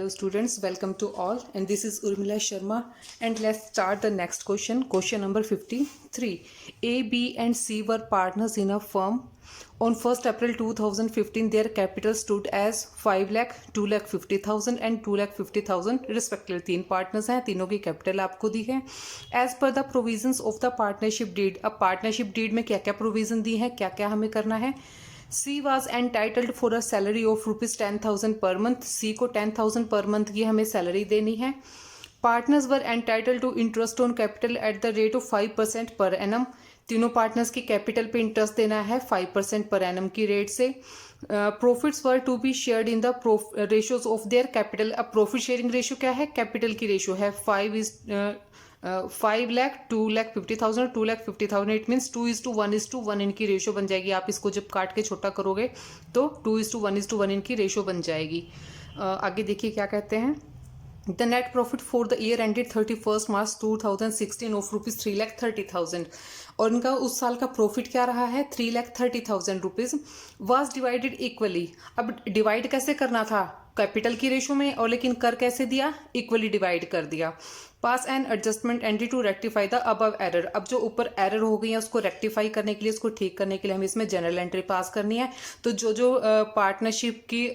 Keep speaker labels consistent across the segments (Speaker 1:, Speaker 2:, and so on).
Speaker 1: Hello students, welcome to all, and this is Urmila Sharma, and let's start the next question. Question number 53. A, B and C were partners in a firm. On 1st April 2015 their capital stood as 5 lakh, 2 lakh 50,000 and 2 lakh 50,000 respectively. तीन partners हैं, तीनों की capital आपको दी है. As per the provisions of the partnership deed. अब partnership deed में क्या क्या प्रोविजन दी है, क्या क्या हमें करना है. C was entitled for a salary of ₹10,000 per month. C को 10,000 पर मंथ की हमें सैलरी देनी है. Partners were entitled to interest on capital at the rate of 5% per annum. तीनों पार्टनर्स की कैपिटल पे इंटरेस्ट देना है 5% पर एनम की रेट से. Profits were to be shared in the ratios of their capital. अब प्रॉफिट शेयरिंग रेशियो क्या है, कैपिटल की रेशियो है 5 lakh, 2 lakh 50,000, 2 lakh 50,000. It means 2:1 इनकी रेशियो बन जाएगी. आप इसको जब काट के छोटा करोगे तो 2:1 इनकी रेशियो बन जाएगी. आगे देखिए क्या कहते हैं. The net profit for the year ended 31 March 2016 of ₹3,30,000. और इनका उस साल का प्रॉफिट क्या रहा है, 3,30,000 रुपीज़. Was divided equally. अब डिवाइड कैसे करना था, कैपिटल की रेशो में, और लेकिन कर कैसे दिया, इक्वली डिवाइड कर दिया. Pass an adjustment entry to rectify the above error. अब जो ऊपर एरर हो गई है उसको रेक्टिफाई करने के लिए, उसको ठीक करने के लिए हमें इसमें जनरल एंट्री पास करनी है. तो जो पार्टनरशिप की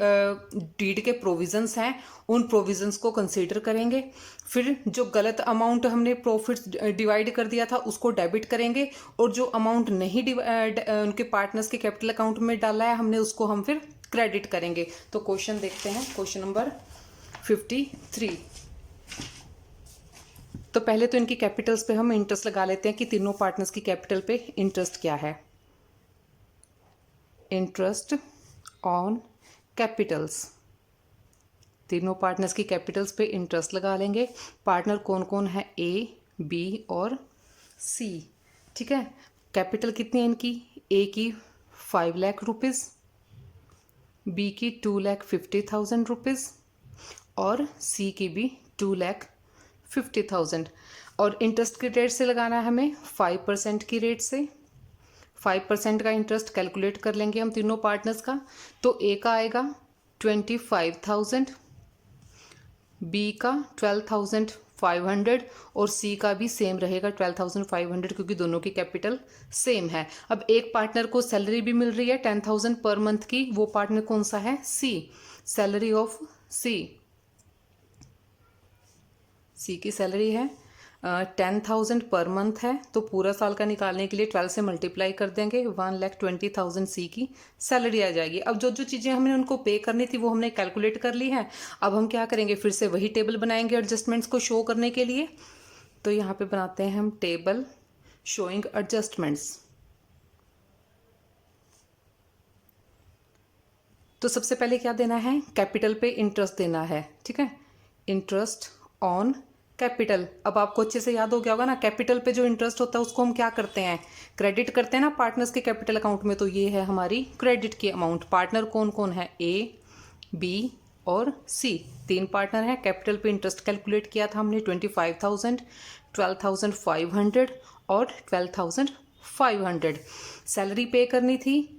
Speaker 1: डीड के प्रोविजंस हैं उन प्रोविजंस को कंसीडर करेंगे. फिर जो गलत अमाउंट हमने प्रॉफिट डिवाइड कर दिया था उसको डेबिट करेंगे, और जो अमाउंट नहीं उनके पार्टनर्स के कैपिटल अकाउंट में डाला है हमने उसको हम फिर क्रेडिट करेंगे. तो क्वेश्चन देखते हैं, क्वेश्चन नंबर 53. तो पहले तो इनकी कैपिटल्स पे हम इंटरेस्ट लगा लेते हैं कि तीनों पार्टनर्स की कैपिटल पे इंटरेस्ट क्या है. Interest on Capitals. तीनों पार्टनर्स की कैपिटल्स पे इंटरेस्ट लगा लेंगे. पार्टनर कौन कौन है, ए, बी और सी. ठीक है. कैपिटल कितनी है इनकी, ए की 5 लाख रुपीज़, बी की 2,50,000 रुपीज़ और सी की भी 2,50,000. और इंटरेस्ट की रेट से लगाना है हमें 5% की रेट से. 5% का इंटरेस्ट कैलकुलेट कर लेंगे हम तीनों पार्टनर्स का. तो ए का आएगा 25,000, बी का 12,500 और सी का भी सेम रहेगा 12,500, क्योंकि दोनों की कैपिटल सेम है. अब एक पार्टनर को सैलरी भी मिल रही है 10,000 पर मंथ की. वो पार्टनर कौन सा है, सी. सैलरी ऑफ सी की सैलरी है 10,000 पर मंथ है. तो पूरा साल का निकालने के लिए 12 से मल्टीप्लाई कर देंगे, 1,20,000 सी की सैलरी आ जाएगी. अब जो जो चीज़ें हमने उनको पे करनी थी वो हमने कैलकुलेट कर ली है. अब हम क्या करेंगे, फिर से वही टेबल बनाएंगे एडजस्टमेंट्स को शो करने के लिए. तो यहाँ पे बनाते हैं हम टेबल शोइंग एडजस्टमेंट्स. तो सबसे पहले क्या देना है, कैपिटल पे इंटरेस्ट देना है. ठीक है, इंटरेस्ट ऑन कैपिटल. अब आपको अच्छे से याद हो गया होगा ना, कैपिटल पे जो इंटरेस्ट होता है उसको हम क्या करते हैं, क्रेडिट करते हैं ना पार्टनर्स के कैपिटल अकाउंट में. तो ये है हमारी क्रेडिट की अमाउंट. पार्टनर कौन कौन है, ए, बी और सी. तीन पार्टनर हैं. कैपिटल पे इंटरेस्ट कैलकुलेट किया था हमने 25,000, 12,500 और 12,500. सैलरी पे करनी थी.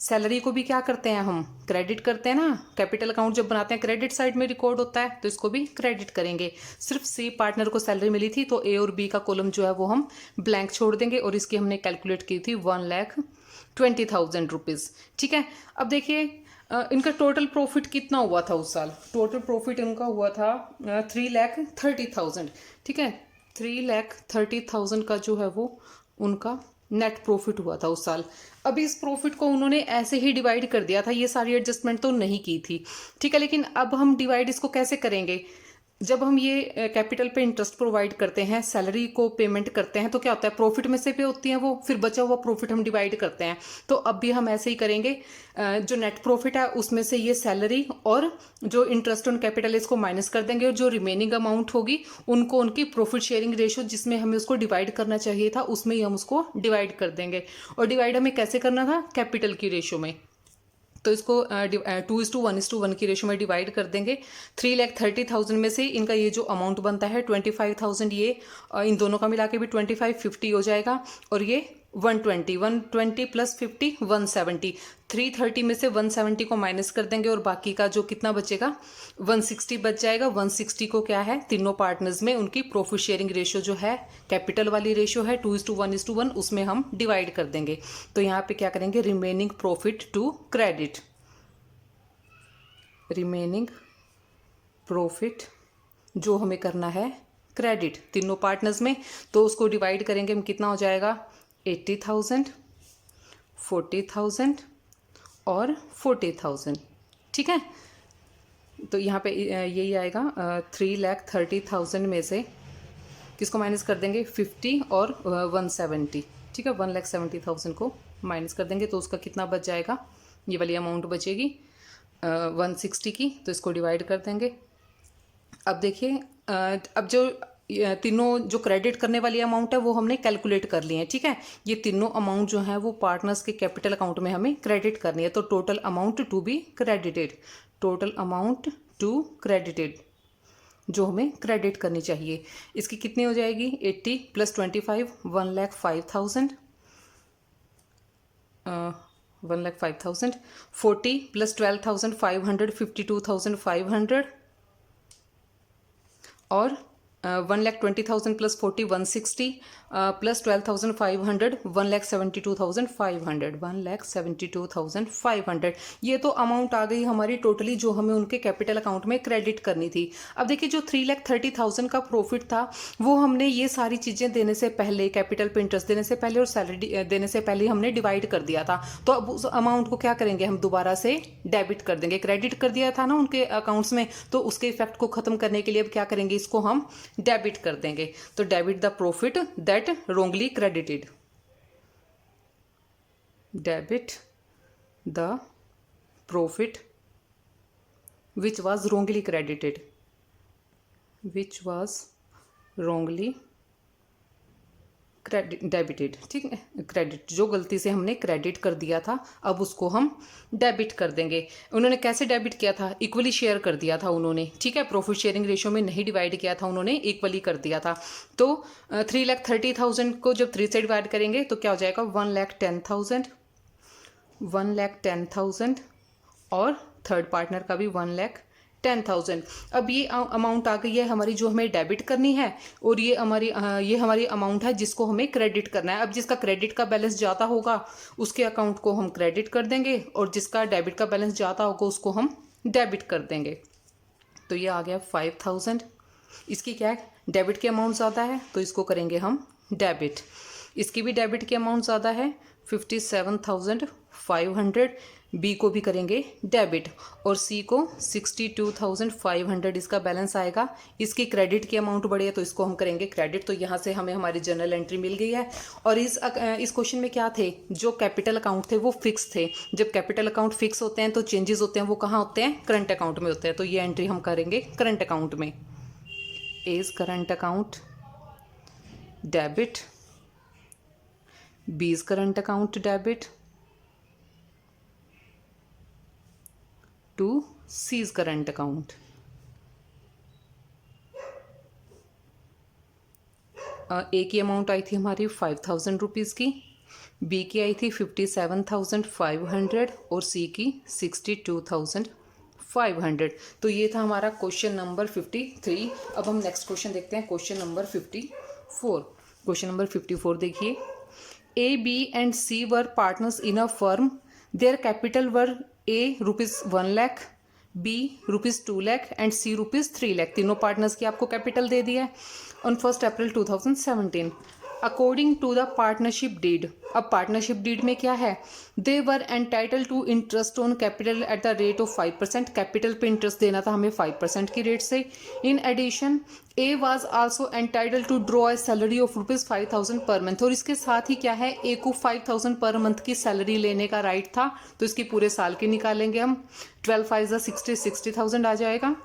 Speaker 1: सैलरी को भी क्या करते हैं हम, क्रेडिट करते हैं ना. कैपिटल अकाउंट जब बनाते हैं क्रेडिट साइड में रिकॉर्ड होता है, तो इसको भी क्रेडिट करेंगे. सिर्फ सी पार्टनर को सैलरी मिली थी तो ए और बी का कॉलम जो है वो हम ब्लैंक छोड़ देंगे. और इसकी हमने कैलकुलेट की थी 1,20,000 रुपीज़. ठीक है. अब देखिए इनका टोटल प्रॉफिट कितना हुआ था उस साल. टोटल प्रॉफिट इनका हुआ था 3,30,000. ठीक है, 3,30,000 का जो है वो उनका नेट प्रॉफिट हुआ था उस साल. अभी इस प्रॉफिट को उन्होंने ऐसे ही डिवाइड कर दिया था, ये सारी एडजस्टमेंट तो नहीं की थी. ठीक है, लेकिन अब हम डिवाइड इसको कैसे करेंगे. जब हम ये कैपिटल पे इंटरेस्ट प्रोवाइड करते हैं, सैलरी को पेमेंट करते हैं, तो क्या होता है, प्रॉफिट में से पे होती हैं वो, फिर बचा हुआ प्रॉफिट हम डिवाइड करते हैं. तो अब भी हम ऐसे ही करेंगे. जो नेट प्रॉफिट है उसमें से ये सैलरी और जो इंटरेस्ट ऑन कैपिटल इसको माइनस कर देंगे, और जो रिमेनिंग अमाउंट होगी उनको उनकी प्रॉफिट शेयरिंग रेशियो जिसमें हमें उसको डिवाइड करना चाहिए था उसमें ही हम उसको डिवाइड कर देंगे. और डिवाइड हमें कैसे करना था, कैपिटल की रेशियो में. तो इसको 2:1 की रेशो में डिवाइड कर देंगे. 3,30,000 में से इनका ये जो अमाउंट बनता है 25,000, ये इन दोनों का मिला के भी 25, 50 हो जाएगा. और ये 120 + 50 = 170. 330 में से 170 को माइनस कर देंगे और बाकी का जो कितना बचेगा 160 बच जाएगा। 160 को क्या है, तीनों पार्टनर्स में उनकी प्रॉफिट शेयरिंग रेशियो जो है कैपिटल वाली रेशियो है 2:1:1, उसमें हम डिवाइड कर देंगे। तो यहाँ पे क्या करेंगे, remaining profit to credit, remaining profit जो हमें करना है क्रेडिट तीनों पार्टनर्स में, तो उसको डिवाइड करेंगे हम, कितना हो जाएगा 80,000, 40,000 और 40,000। ठीक है, तो यहाँ पे यही आएगा 3,30,000 में से किसको माइनस कर देंगे 50 और 170। ठीक है, 1,70,000 को माइनस कर देंगे तो उसका कितना बच जाएगा, ये वाली अमाउंट बचेगी 160 की, तो इसको डिवाइड कर देंगे। अब देखिए अब जो तीनों जो क्रेडिट करने वाली अमाउंट है वो हमने कैलकुलेट कर ली है। ठीक है, ये तीनों अमाउंट जो है वो पार्टनर्स के कैपिटल अकाउंट में हमें क्रेडिट करनी है। तो total amount to be credited, total amount to credited जो हमें क्रेडिट करनी चाहिए, इसकी कितनी हो जाएगी 80 + 25 1,05,000, 1,05,000, 40 + 12,500 52,500 और 1,20,000 + 40 160 + 12,500 1,72,500, 1,72,500। ये तो अमाउंट आ गई हमारी टोटली जो हमें उनके कैपिटल अकाउंट में क्रेडिट करनी थी। अब देखिए जो 3,30,000 का प्रॉफिट था वो हमने ये सारी चीज़ें देने से पहले, कैपिटल पे इंटरेस्ट देने से पहले और सैलरी देने से पहले हमने डिवाइड कर दिया था। तो अब उस अमाउंट को क्या करेंगे, हम दोबारा से डेबिट कर देंगे। क्रेडिट कर दिया था ना उनके अकाउंट्स में, तो उसके इफेक्ट को खत्म करने के लिए अब क्या करेंगे, इसको हम डेबिट कर देंगे। तो debit the profit that wrongly credited, debit the profit which was wrongly credited, which was wrongly debited. ठीक है, क्रेडिट जो गलती से हमने क्रेडिट कर दिया था अब उसको हम डेबिट कर देंगे। उन्होंने कैसे डेबिट किया था, इक्वली शेयर कर दिया था उन्होंने। ठीक है, प्रॉफिट शेयरिंग रेशियो में नहीं डिवाइड किया था उन्होंने, इक्वली कर दिया था। तो 3,30,000 को जब 3 से डिवाइड करेंगे तो क्या हो जाएगा 1,10,000, 1,10,000 और थर्ड पार्टनर का भी 1,10,000। अब ये अमाउंट आ गई है हमारी जो हमें डेबिट करनी है और ये हमारी अमाउंट है जिसको हमें क्रेडिट करना है। अब जिसका क्रेडिट का बैलेंस ज़्यादा होगा उसके अकाउंट को हम क्रेडिट कर देंगे और जिसका डेबिट का बैलेंस ज़्यादा होगा उसको हम डेबिट कर देंगे। तो ये आ गया 5,000। इसकी क्या है, डेबिट की अमाउंट ज़्यादा है तो इसको करेंगे हम डेबिट। इसकी भी डेबिट की अमाउंट ज़्यादा है 57,500, बी को भी करेंगे डेबिट और सी को 62,500 इसका बैलेंस आएगा। इसकी क्रेडिट की अमाउंट बढ़ी है तो इसको हम करेंगे क्रेडिट। तो यहाँ से हमें हमारी जर्नल एंट्री मिल गई है। और इस क्वेश्चन में क्या थे, जो कैपिटल अकाउंट थे वो फिक्स थे। जब कैपिटल अकाउंट फिक्स होते हैं तो चेंजेस होते हैं वो कहाँ होते हैं, करंट अकाउंट में होते हैं। तो ये एंट्री हम करेंगे करंट अकाउंट में। Is current account debit, B is current account debit to C's current account. A की अमाउंट आई थी हमारी 5,000 रुपीज़ की, बी की आई थी 57,500 और सी की 62,500। तो ये था हमारा क्वेश्चन नंबर 53। अब हम नेक्स्ट क्वेश्चन देखते हैं, क्वेश्चन नंबर 54। क्वेश्चन नंबर 54 देखिए, A, B and C were partners in a firm. Their capital were A ₹1 lakh, B ₹2 lakh and C ₹3 lakh। तीनों पार्टनर्स की आपको कैपिटल दे दिया है on 1 April 2017 according to the partnership deed. अब partnership deed में क्या है, they were entitled to interest on capital at the rate of 5%। Capital पे इंटरेस्ट देना था हमें 5% की रेट से। In addition A was also entitled to draw a salary of ₹5,000 per month. और इसके साथ ही क्या है, ए को 5,000 पर मंथ की सैलरी लेने का राइट था। तो इसकी पूरे साल की निकालेंगे हम, 12 5 60,000 आ जाएगा।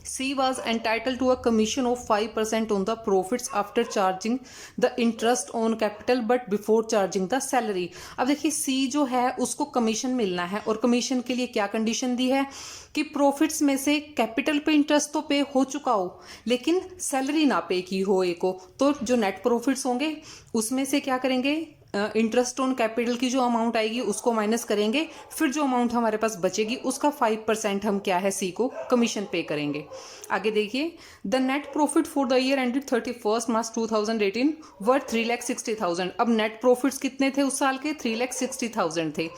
Speaker 1: C was entitled to a commission of 5% on the profits after charging the interest on capital but before charging the salary। अब देखिए C जो है उसको कमीशन मिलना है और कमीशन के लिए क्या कंडीशन दी है कि प्रॉफिट्स में से कैपिटल पे इंटरेस्ट तो पे हो चुका हो लेकिन सैलरी ना पे की हो ए को। तो जो नेट प्रॉफिट्स होंगे उसमें से क्या करेंगे, इंटरेस्ट ऑन कैपिटल की जो अमाउंट आएगी उसको माइनस करेंगे, फिर जो अमाउंट हमारे पास बचेगी उसका 5% हम क्या है सी को कमीशन पे करेंगे। आगे देखिए, the net profit for the year ended 31 मार्च 2018 वर 3,60,000। अब नेट प्रॉफिट्स कितने थे उस साल के? 3,60,000 थे।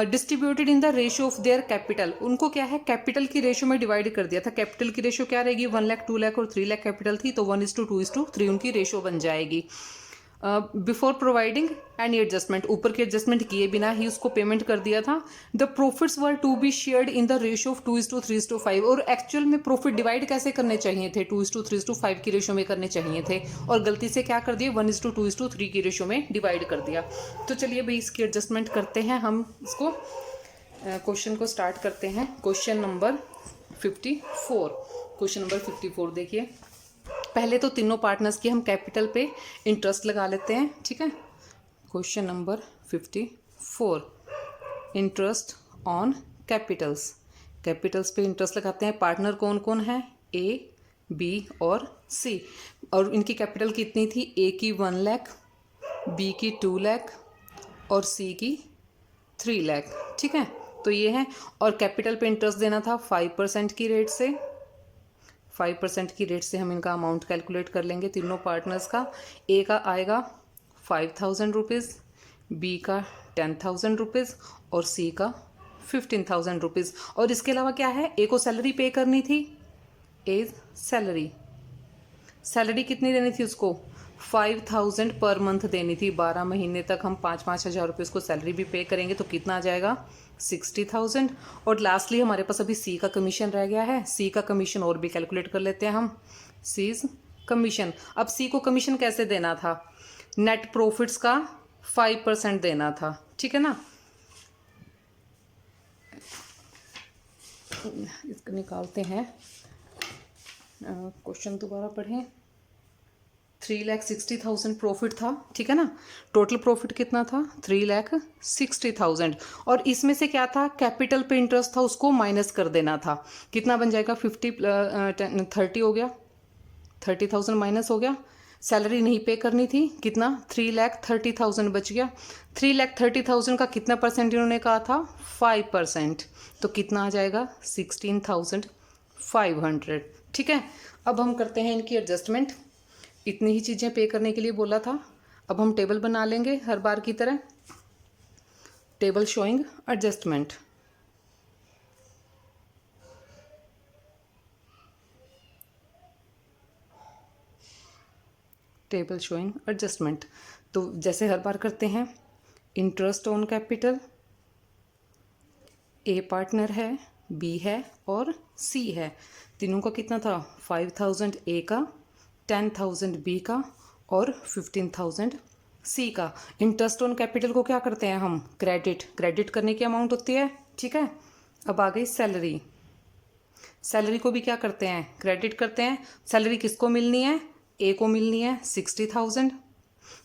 Speaker 1: Distributed in the ratio of their capital, उनको क्या है कैपिटल की रेशियो में डिवाइड कर दिया था। कैपिटल की रेशियो क्या रहेगी? 1 लाख, 2 लाख और 3 लाख कैपिटल थी, तो 1:2:3 उनकी रेशियो बन जाएगी। बिफोर प्रोवाइडिंग एनी एडजस्टमेंट, ऊपर के एडजस्टमेंट किए बिना ही उसको पेमेंट कर दिया था। The profits were to be shared in the ratio of 2:3:5, और एक्चुअल में प्रॉफिट डिवाइड कैसे करने चाहिए थे? 2:3:5 की रेशियो में करने चाहिए थे, और गलती से क्या कर दिए? 1:2:3 की रेशियो में डिवाइड कर दिया। तो चलिए भाई इसकी एडजस्टमेंट करते हैं हम। इसको क्वेश्चन को स्टार्ट करते हैं। Question number 54। क्वेश्चन नंबर 54 देखिए, पहले तो तीनों पार्टनर्स की हम कैपिटल पे इंटरेस्ट लगा लेते हैं, ठीक है। Question number 54, interest on Capitals. Capitals पे इंटरेस्ट लगाते हैं। पार्टनर कौन कौन है? ए, बी और सी। और इनकी कैपिटल कितनी थी? ए की 1 लाख, बी की 2 लाख और सी की 3 लाख, ठीक है। तो ये है, और कैपिटल पे इंटरेस्ट देना था 5% की रेट से। 5% की रेट से हम इनका अमाउंट कैलकुलेट कर लेंगे तीनों पार्टनर्स का। ए का आएगा 5,000 रुपीज़, बी का 10,000 रुपीज़ और सी का 15,000 रुपीज़। और इसके अलावा क्या है? ए को सैलरी पे करनी थी। ए सैलरी, सैलरी कितनी देनी थी उसको? 5,000 पर मंथ देनी थी। 12 महीने तक हम 5-5 हज़ार रुपये उसको सैलरी भी पे करेंगे तो कितना आ जाएगा? 60,000। और लास्टली हमारे पास अभी सी का कमीशन रह गया है। सी का कमीशन और भी कैलकुलेट कर लेते हैं हम। सीज कमीशन, अब सी को कमीशन कैसे देना था? नेट प्रॉफिट्स का 5% देना था, ठीक है ना। इसको निकालते हैं। क्वेश्चन दोबारा पढ़ें। 3,60,000 प्रॉफिट था, ठीक है ना। टोटल प्रॉफिट कितना था? 3,60,000। और इसमें से क्या था? कैपिटल पे इंटरेस्ट था, उसको माइनस कर देना था। कितना बन जाएगा? 30 हो गया, 30,000 माइनस हो गया। सैलरी नहीं पे करनी थी, कितना? 3,30,000 बच गया। 3,30,000 का कितना परसेंट इन्होंने कहा था? 5%। तो कितना आ जाएगा? 16,500, ठीक है। अब हम करते हैं इनकी एडजस्टमेंट। इतनी ही चीज़ें पे करने के लिए बोला था। अब हम टेबल बना लेंगे हर बार की तरह। Table showing adjustment. Table showing adjustment, तो जैसे हर बार करते हैं। Interest on capital, A partner है, बी है और सी है। तीनों का कितना था? 5,000 ए का, 10,000 बी का और 15,000 सी का। इंटरेस्ट ऑन कैपिटल को क्या करते हैं हम? क्रेडिट करने की अमाउंट होती है, ठीक है। अब आ गई सैलरी। सैलरी को भी क्या करते हैं? क्रेडिट करते हैं। सैलरी किसको मिलनी है? ए को मिलनी है 60,000।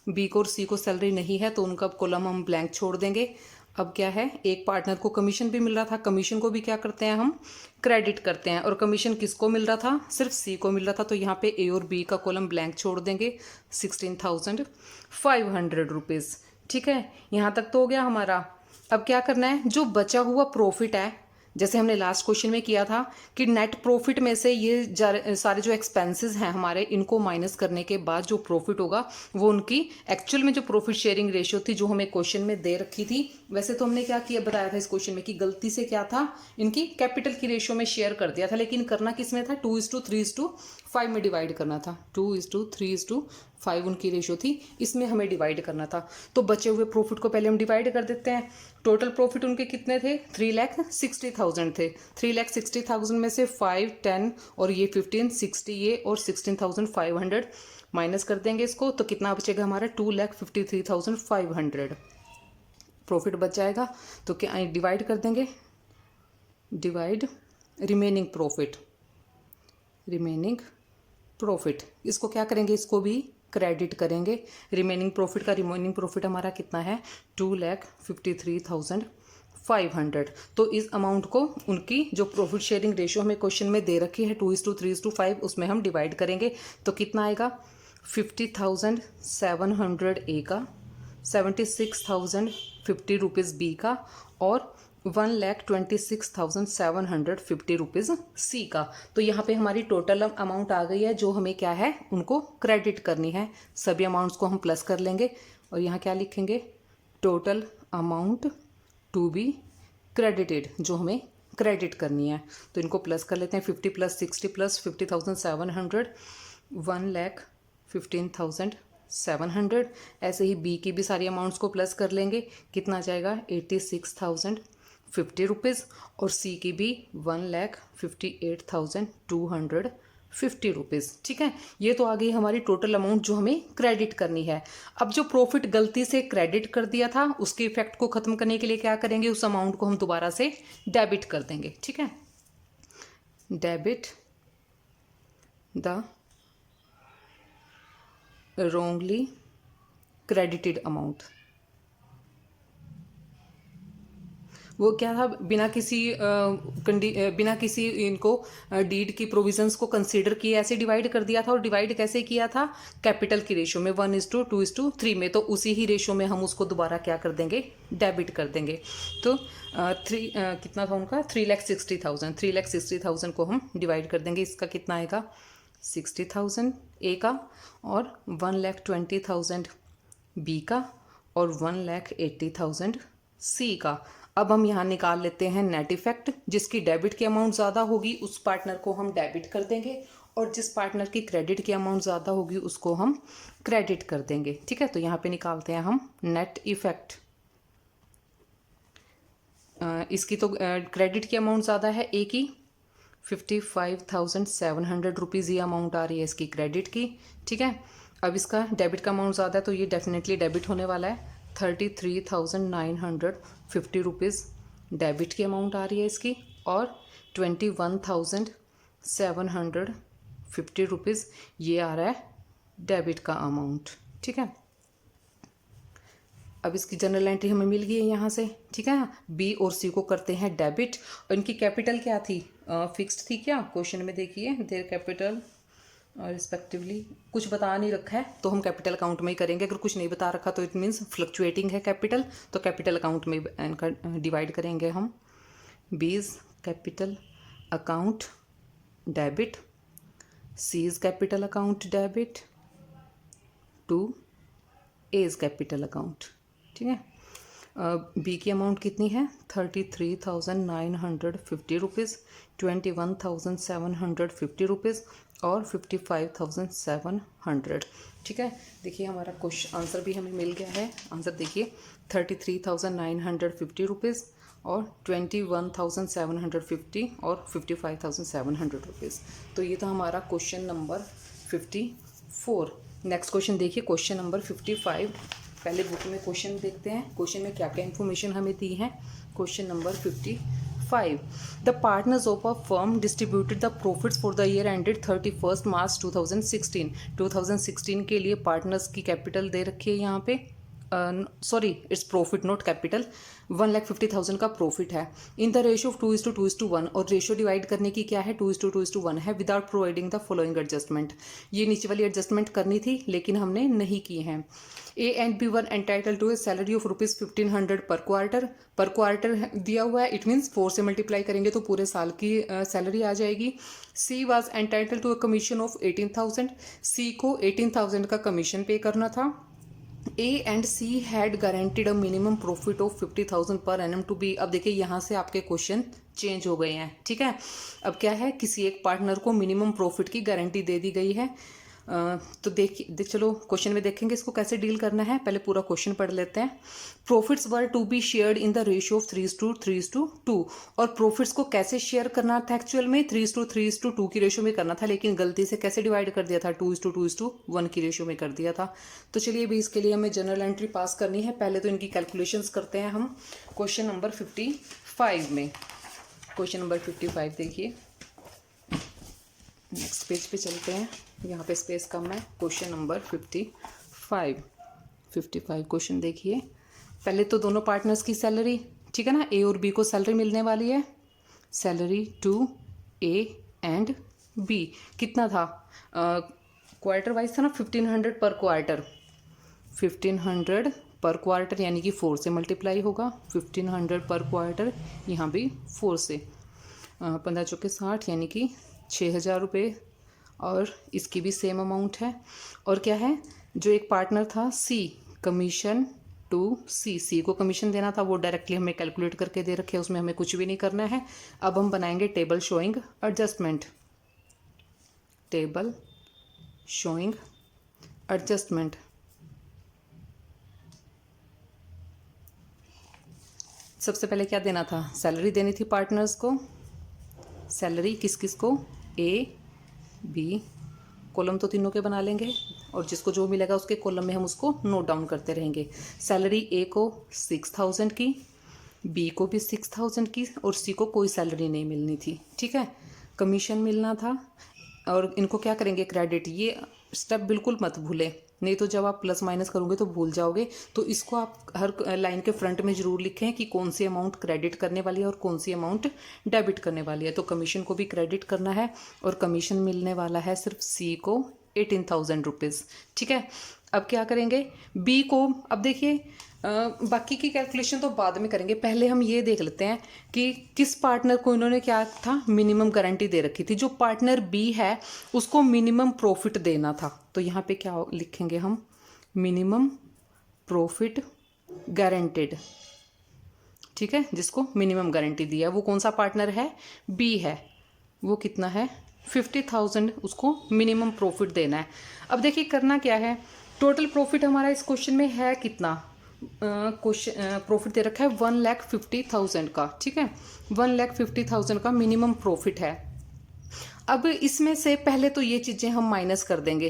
Speaker 1: बी को और सी को सैलरी नहीं है तो उनका कॉलम हम ब्लैंक छोड़ देंगे। अब क्या है? एक पार्टनर को कमीशन भी मिल रहा था, कमीशन को भी क्या करते हैं हम? क्रेडिट करते हैं। और कमीशन किसको मिल रहा था? सिर्फ सी को मिल रहा था, तो यहाँ पे ए और बी का कॉलम ब्लैंक छोड़ देंगे। 16,500 रुपीज़, ठीक है। यहाँ तक तो हो गया हमारा। अब क्या करना है? जो बचा हुआ प्रॉफिट है, जैसे हमने लास्ट क्वेश्चन में किया था कि नेट प्रॉफिट में से ये सारे जो एक्सपेंसेस हैं हमारे, इनको माइनस करने के बाद जो प्रॉफिट होगा वो उनकी एक्चुअल में जो प्रॉफिट शेयरिंग रेशियो थी जो हमें क्वेश्चन में दे रखी थी। वैसे तो हमने क्या किया, बताया था इस क्वेश्चन में कि गलती से क्या था, इनकी कैपिटल की रेशियो में शेयर कर दिया था, लेकिन करना किस में था? 2:3:5 में डिवाइड करना था। 2:3:5 उनकी रेशियो थी, इसमें हमें डिवाइड करना था। तो बचे हुए प्रॉफिट को पहले हम डिवाइड कर देते हैं। टोटल प्रॉफिट उनके कितने थे? 3,60,000 थे। 3,60,000 में से 5, 10 और ये 15, 60 ये और 16,500 माइनस कर देंगे इसको, तो कितना बचेगा हमारा? 2,53,500 प्रॉफिट बच जाएगा। तो क्या डिवाइड कर देंगे? डिवाइड रिमेनिंग प्रॉफिट, इसको क्या करेंगे? इसको भी क्रेडिट करेंगे। रिमेनिंग प्रॉफिट हमारा कितना है? 2,53,500। तो इस अमाउंट को उनकी जो प्रॉफिट शेयरिंग रेशियो हमें क्वेश्चन में दे रखी है 2:3:5, उसमें हम डिवाइड करेंगे। तो कितना आएगा? 50,700 ए का, 76,050 रुपीज़ बी का और 1,26,750 रुपीज़ सी का। तो यहाँ पे हमारी टोटल अमाउंट आ गई है जो हमें क्या है उनको क्रेडिट करनी है। सभी अमाउंट्स को हम प्लस कर लेंगे और यहाँ क्या लिखेंगे, total amount to be credited, जो हमें क्रेडिट करनी है। तो इनको प्लस कर लेते हैं, 50 प्लस 60 प्लस 50,700, 1,15,700। ऐसे ही बी की भी सारी अमाउंट्स को प्लस कर लेंगे, कितना आ जाएगा 86,050 रुपीज़ और सी की भी 1,58,250 रुपीज़। ठीक है, ये तो आ गई हमारी टोटल अमाउंट जो हमें क्रेडिट करनी है। अब जो प्रॉफिट गलती से क्रेडिट कर दिया था उसके इफेक्ट को खत्म करने के लिए क्या करेंगे, उस अमाउंट को हम दोबारा से डेबिट कर देंगे। ठीक है, debit the wrongly credited amount. वो क्या था, बिना किसी इनको डीड की प्रोविजंस को कंसीडर किए ऐसे डिवाइड कर दिया था। और डिवाइड कैसे किया था, कैपिटल की रेशियो में 1:2:3 में। तो उसी ही रेशियो में हम उसको दोबारा क्या कर देंगे, डेबिट कर देंगे। तो कितना था उनका 3,60,000, 3,60,000 को हम डिवाइड कर देंगे। इसका कितना आएगा 60,000 ए का और 1,20,000 बी का और 1,80,000 सी का। अब हम यहाँ निकाल लेते हैं नेट इफेक्ट। जिसकी डेबिट की अमाउंट ज़्यादा होगी उस पार्टनर को हम डेबिट कर देंगे और जिस पार्टनर की क्रेडिट की अमाउंट ज़्यादा होगी उसको हम क्रेडिट कर देंगे। ठीक है, तो यहाँ पे निकालते हैं हम नेट इफेक्ट। इसकी तो क्रेडिट की अमाउंट ज़्यादा है ए की, 55,700 रुपीज़ ये अमाउंट आ रही है इसकी क्रेडिट की। ठीक है, अब इसका डेबिट का अमाउंट ज़्यादा है तो ये डेफिनेटली डेबिट होने वाला है। 33,950 रुपीज़ डेबिट की अमाउंट आ रही है इसकी और 21,750 रुपीज़ ये आ रहा है डेबिट का अमाउंट। ठीक है, अब इसकी जनरल एंट्री हमें मिल गई है यहाँ से। ठीक है, बी और सी को करते हैं डेबिट। और इनकी कैपिटल क्या थी, फिक्स्ड थी क्या, क्वेश्चन में देखिए देयर कैपिटल रिस्पेक्टिवली कुछ बता नहीं रखा है तो हम कैपिटल अकाउंट में ही करेंगे। अगर कुछ नहीं बता रखा तो इट मीन्स फ्लक्चुएटिंग है कैपिटल, तो कैपिटल अकाउंट में इनका डिवाइड करेंगे हम। B's capital account debit, C's capital account debit to A's capital account. ठीक है, बी की अमाउंट कितनी है 33,950 रुपीज़, 21,750 रुपीज़ और 55,700। ठीक है, देखिए हमारा क्वेश्चन आंसर भी हमें मिल गया है। आंसर देखिए 33,950 रुपीज़ और 21,750 और 55,700 रुपीज़। तो ये था हमारा क्वेश्चन नंबर 54। नेक्स्ट क्वेश्चन देखिए क्वेश्चन नंबर 55। पहले बुक में क्वेश्चन देखते हैं, क्वेश्चन में क्या क्या इन्फॉर्मेशन हमें दी है। Question number 55, the partners of a firm distributed the profits for the year ended 31 मार्च 2016। 2016 के लिए पार्टनर्स की कैपिटल दे रखी है यहाँ पे, sorry its profit not capital, 1,50,000 का प्रॉफिट है इन द रेशियो ऑफ 2:2:1। और रेशियो डिवाइड करने की क्या है 2:2:1 है without providing the following adjustment. ये नीचे वाली एडजस्टमेंट करनी थी लेकिन हमने नहीं की है। A and B one entitled to a salary of ₹1,500 per quarter दिया हुआ है, इट मीन्स 4 से मल्टीप्लाई करेंगे तो पूरे साल की सैलरी आ जाएगी। C was entitled to a commission of 18,000, C को 18,000 का कमीशन पे करना था। A and C had guaranteed a minimum profit of 50,000 per annum to be. अब देखिए यहाँ से आपके क्वेश्चन चेंज हो गए हैं। ठीक है, अब क्या है, किसी एक पार्टनर को मिनिमम प्रॉफिट की गारंटी दे दी गई है। तो देखिए चलो क्वेश्चन में देखेंगे इसको कैसे डील करना है। पहले पूरा क्वेश्चन पढ़ लेते हैं। Profits were to be shared in the ratio of 3:3:2। और प्रॉफिट्स को कैसे शेयर करना था, एक्चुअल में 3:3:2 की रेशियो में करना था, लेकिन गलती से कैसे डिवाइड कर दिया था 2:2:1 की रेशियो में कर दिया था। तो चलिए भी इसके लिए हमें जनरल एंट्री पास करनी है। पहले तो इनकी कैलकुलेशंस करते हैं हम क्वेश्चन नंबर 55 में। क्वेश्चन नंबर 55 देखिए, नेक्स्ट पेज पे चलते हैं, यहाँ पे स्पेस कम है। क्वेश्चन नंबर 55 क्वेश्चन देखिए। पहले तो दोनों पार्टनर्स की सैलरी, ठीक है ना, ए और बी को सैलरी मिलने वाली है। Salary to A and B कितना था, क्वार्टर वाइज था ना, 1,500 पर क्वार्टर, 1,500 पर क्वार्टर यानी कि 4 से मल्टीप्लाई होगा, 1500 पर क्वार्टर, यहाँ भी 4 से, 15 चौके 60 यानी कि 6000 रुपये, और इसकी भी सेम अमाउंट है। और क्या है, जो एक पार्टनर था सी, कमीशन टू सी को कमीशन देना था, वो डायरेक्टली हमें कैलकुलेट करके दे रखे, उसमें हमें कुछ भी नहीं करना है। अब हम बनाएंगे table showing adjustment, table showing adjustment. सबसे पहले क्या देना था, सैलरी देनी थी पार्टनर्स को, सैलरी किस किस को, ए बी, कॉलम तो तीनों के बना लेंगे, और जिसको जो मिलेगा उसके कॉलम में हम उसको नोट डाउन करते रहेंगे। सैलरी ए को 6000 की, बी को भी 6000 की, और सी को कोई सैलरी नहीं मिलनी थी, ठीक है, कमीशन मिलना था। और इनको क्या करेंगे, क्रेडिट, ये स्टेप बिल्कुल मत भूलें, नहीं तो जब आप प्लस माइनस करोगे तो भूल जाओगे। तो इसको आप हर लाइन के फ्रंट में जरूर लिखें कि कौन सी अमाउंट क्रेडिट करने वाली है और कौन सी अमाउंट डेबिट करने वाली है। तो कमीशन को भी क्रेडिट करना है, और कमीशन मिलने वाला है सिर्फ सी को 18,000 रुपीज़, ठीक है। अब क्या करेंगे, बी को, अब देखिए बाकी की कैलकुलेशन तो बाद में करेंगे, पहले हम ये देख लेते हैं कि किस पार्टनर को इन्होंने क्या था, मिनिमम गारंटी दे रखी थी। जो पार्टनर बी है उसको मिनिमम प्रॉफिट देना था, तो यहाँ पे क्या लिखेंगे हम, मिनिमम प्रॉफिट गारंटेड, ठीक है, जिसको मिनिमम गारंटी दिया है वो कौन सा पार्टनर है, बी है, वो कितना है 50,000, उसको मिनिमम प्रॉफिट देना है। अब देखिए करना क्या है, टोटल प्रॉफिट हमारा इस क्वेश्चन में है कितना, क्वेश्चन प्रॉफिट दे रखा है 1,50,000 का, ठीक है, 1,50,000 का मिनिमम प्रॉफिट है। अब इसमें से पहले तो ये चीज़ें हम माइनस कर देंगे,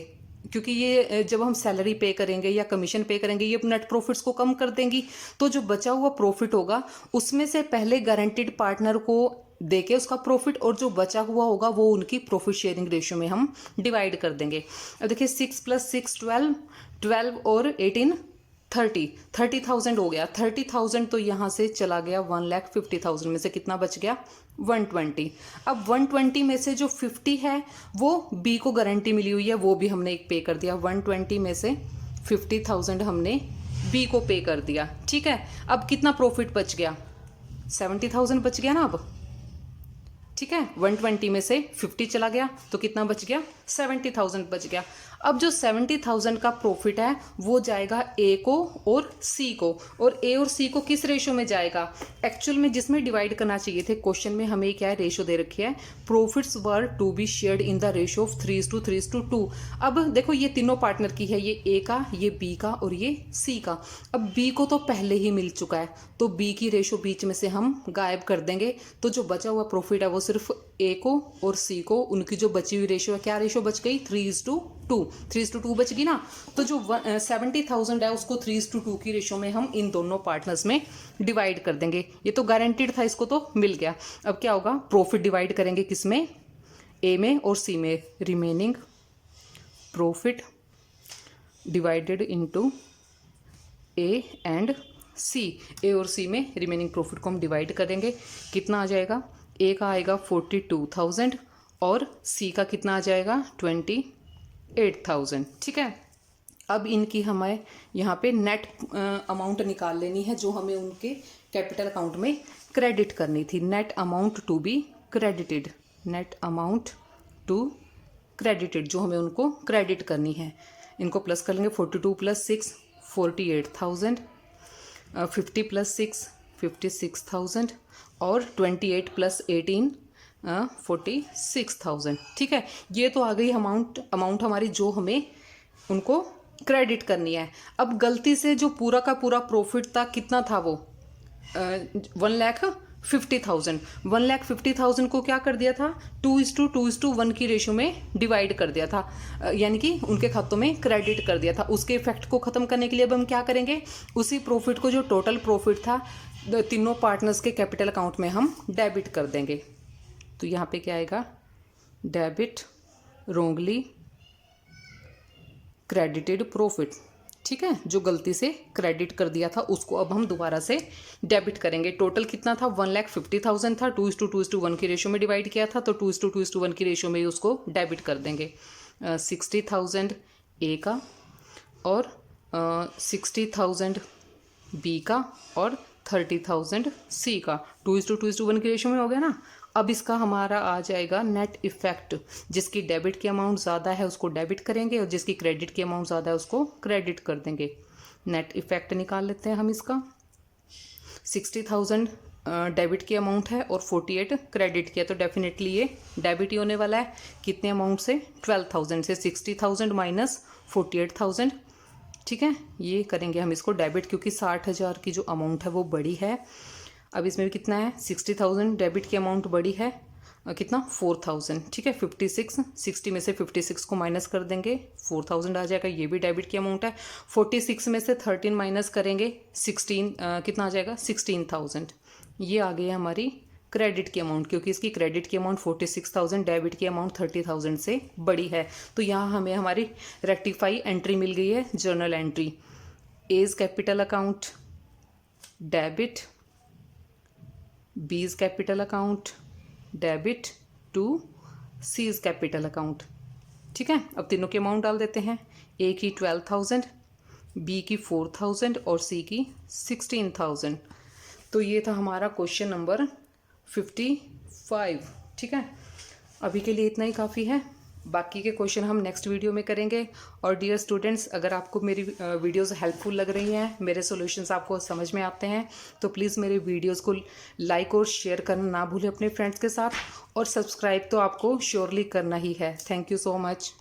Speaker 1: क्योंकि ये जब हम सैलरी पे करेंगे या कमीशन पे करेंगे ये नेट प्रॉफिट्स को कम कर देंगी, तो जो बचा हुआ प्रॉफिट होगा उसमें से पहले गारंटीड पार्टनर को देके उसका प्रॉफिट, और जो बचा हुआ होगा वो उनकी प्रॉफिट शेयरिंग रेशियो में हम डिवाइड कर देंगे। अब देखिए 6 + 6 12, 12 और 18 30,000 हो गया। 30,000 तो यहाँ से चला गया, 1,50,000 में से कितना बच गया, 120। अब 120 में से जो 50 है वो बी को गारंटी मिली हुई है, वो भी हमने एक पे कर दिया। 120 में से 50,000 हमने बी को पे कर दिया, ठीक है। अब कितना प्रॉफिट बच गया, 70,000 बच गया ना अब, ठीक है। 120 में से 50 चला गया तो कितना बच गया, 70,000 बच गया। अब जो 70,000 का प्रॉफिट है वो जाएगा ए को और सी को, और ए और सी को किस रेशो में जाएगा, एक्चुअल में जिसमें डिवाइड करना चाहिए थे, क्वेश्चन में हमें क्या है, रेशो दे रखी है, profits were to be shared in the ratio of 3:3:2। अब देखो ये तीनों पार्टनर की है, ये ए का, ये बी का और ये सी का। अब बी को तो पहले ही मिल चुका है, तो बी की रेशो बीच में से हम गायब कर देंगे, तो जो बचा हुआ प्रॉफिट है वो सिर्फ ए को और सी को, उनकी जो बची हुई रेशो है, क्या रेशो बच गई, 3:2 बच गई ना। तो जो 70,000 है उसको 3:2 की रेशो में हम इन दोनों पार्टनर्स में डिवाइड कर देंगे। ये तो गारंटीड था, इसको तो मिल गया। अब क्या होगा, प्रॉफिट डिवाइड करेंगे किसमें, ए में और सी में, remaining profit divided into A and C, A और सी में रिमेनिंग प्रॉफिट को हम डिवाइड करेंगे, कितना आ जाएगा, ए का आएगा 42,000 और सी का कितना आ जाएगा 28,000, ठीक है। अब इनकी हमें यहाँ पे नेट अमाउंट निकाल लेनी है जो हमें उनके कैपिटल अकाउंट में क्रेडिट करनी थी, net amount to be credited, net amount to credited जो हमें उनको क्रेडिट करनी है। इनको प्लस कर लेंगे, 42 + 6 48,000, 50 + 6 56,000 और 28 + 18 46,000, ठीक है। ये तो आ गई अमाउंट हमारी जो हमें उनको क्रेडिट करनी है। अब गलती से जो पूरा का पूरा प्रॉफिट था कितना था, वो 1,50,000, 1,50,000 को क्या कर दिया था, 2:2:1 की रेशो में डिवाइड कर दिया था, यानी कि उनके खातों में क्रेडिट कर दिया था। उसके इफेक्ट को ख़त्म करने के लिए अब हम क्या करेंगे, उसी प्रॉफिट को, जो टोटल प्रॉफिट था, तीनों पार्टनर्स के कैपिटल अकाउंट में हम डेबिट कर देंगे। तो यहाँ पे क्या आएगा, डेबिट रोंगली क्रेडिटेड प्रॉफिट, ठीक है। जो गलती से क्रेडिट कर दिया था उसको अब हम दोबारा से डेबिट करेंगे। टोटल कितना था, 1,50,000 था, 2:2:1 की रेशो में डिवाइड किया था, तो 2:2:1 की रेशो में उसको डेबिट कर देंगे। 60,000 ए का और 60,000 बी का और 30,000 सी का। 2:2:1 की रेशो में हो गया ना। अब इसका हमारा आ जाएगा नेट इफेक्ट। जिसकी डेबिट की अमाउंट ज़्यादा है उसको डेबिट करेंगे और जिसकी क्रेडिट की अमाउंट ज़्यादा है उसको क्रेडिट कर देंगे। नेट इफेक्ट निकाल लेते हैं हम इसका। 60,000 डेबिट की अमाउंट है और 48 क्रेडिट की है, तो डेफिनेटली ये डेबिट ही होने वाला है। कितने अमाउंट से? 12,000 से। 60,000 माइनस 48,000, ठीक है, ये करेंगे हम इसको डेबिट, क्योंकि 60,000 की जो अमाउंट है वो बड़ी है। अब इसमें भी कितना है? 60,000 डेबिट की अमाउंट बड़ी है, कितना? 4,000, ठीक है। 56, 60 में से 56 को माइनस कर देंगे, 4,000 आ जाएगा, ये भी डेबिट की अमाउंट है। 46 में से 13 माइनस करेंगे, 16 कितना आ जाएगा? 16,000। ये आ गई हमारी क्रेडिट की अमाउंट, क्योंकि इसकी क्रेडिट की अमाउंट 46,000, डेबिट की अमाउंट 30,000 से बड़ी है। तो यहाँ हमें हमारी रेक्टिफाई एंट्री मिल गई है, journal entry. A's capital account debit, B's capital account debit to C's capital account, ठीक है। अब तीनों के अमाउंट डाल देते हैं। ए की 12,000, बी की 4,000 और सी की 16,000। तो ये था हमारा क्वेश्चन नंबर 55, ठीक है। अभी के लिए इतना ही काफ़ी है, बाकी के क्वेश्चन हम नेक्स्ट वीडियो में करेंगे। और डियर स्टूडेंट्स, अगर आपको मेरी वीडियोस हेल्पफुल लग रही हैं, मेरे सॉल्यूशंस आपको समझ में आते हैं, तो प्लीज़ मेरे वीडियोस को लाइक और शेयर करना ना भूलें अपने फ्रेंड्स के साथ, और सब्सक्राइब तो आपको श्योरली करना ही है। Thank you so much.